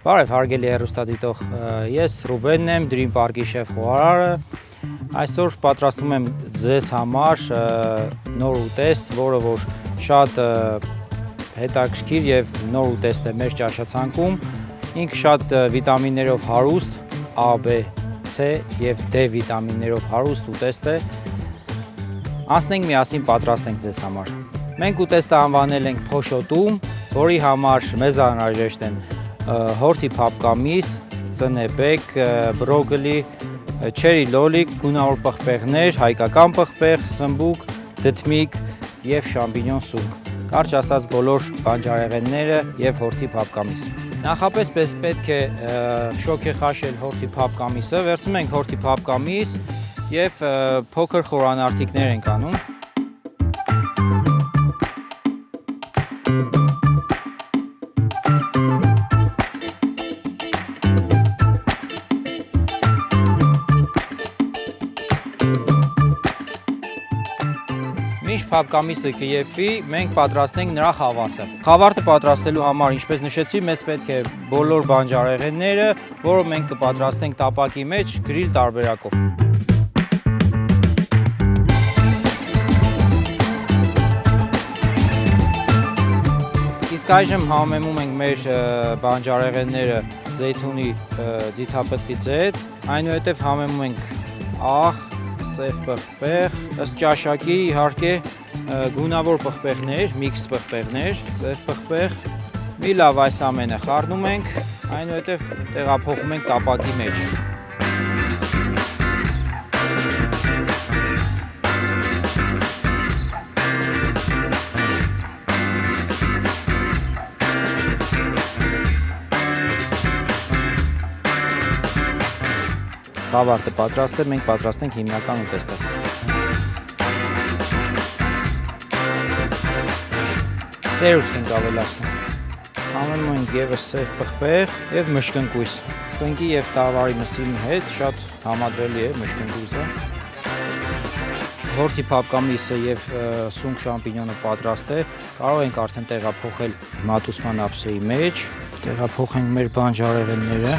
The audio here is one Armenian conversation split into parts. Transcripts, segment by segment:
Բարև հարգելի հեռուստադիտող, ես Ռուբենն եմ, Dream Park-ի շեֆ խոհարարը։ Այսօր պատրաստում եմ ձեզ համար նոր ուտեստ, որը որ շատ հետաքրքիր եւ նոր ուտեստ է մեր ճաշացանկում։ Ինքը շատ վիտամիններով հարուստ, A, B, C եւ D վիտամիններով հարուստ ուտեստ է։ Անցնենք միասին պատրաստենք ձեզ համար։ Մենք ուտեստը անվանել ենք փոշոտում, որի համար մեզ անհրաժեշտ են հորթի փափկամիս, ծնեբեկ, բրոկոլի, չերի լոլիկ, գունավոր պղպեղներ, հայկական պղպեղ, սմբուկ, դդմիկ եւ շամպինյոն սուրճ։ Կարճ ասած բոլոր բանջարեղենները եւ հորթի փափկամիս։ Նախապես պետք է շոկ է խաշել հորթի փափկամիսը, վերցնում ենք հորթի փափկամիս եւ փոքր խորանարդիկներ ենք անում։ Մինչ փափկամիսը կեփվի, մենք պատրաստենք նրա խավարտը։ Խավարտը պատրաստելու համար, ինչպես նշեցի, մեզ պետք է բոլոր բանջարեղենները, որը մենք կպատրաստենք տապակի մեջ գրիլ տարբերակով։ Իսկ այժմ համեմում ենք մեր բանջարեղենները զեյթունի ձիթապտղից հետ, այնուհետև համեմում ենք աղ, սև պղպեղ, ըստ ճաշակի իհարկե գունավոր պղպեղներ, միքս պղպեղներ, սև պղպեղ, մի լավ այս ամենը խառնում ենք, այնուհետև տեղափոխում ենք տապակի մեջ։ Խավարտը պատրաստ է, մենք պատրաստենք հիմնական ուտեստը։ Սերուցք ենք ավելացնում։ Համեմում ենք ևս սև պղպեղ եւ մշկնկույս։ Սնկի եւ տավարի մսի հետ շատ համադրելի է մշկնկույսը։ Հորթի փափկամիսը եւ սունկ շամպինյոնը պատրաստ է։ Կարող ենք արդեն տեղափոխել մատուցման ափսեի մեջ։ Տեղափոխենք մեր բանջարեղենները։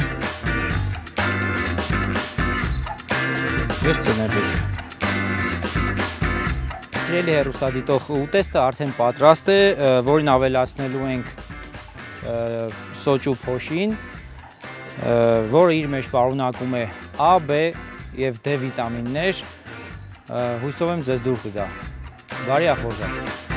Ես ծնեբեկ։ Սիրելի հեռուստադիտող, ուտեստը արդեն պատրաստ է, որին ավելացնելու ենք սոճու փոշին, որը իր մեջ պարունակում է A, B եւ D վիտամիններ, հույսով եմ ձեզ դուր կգա։ Բարի ախորժակ։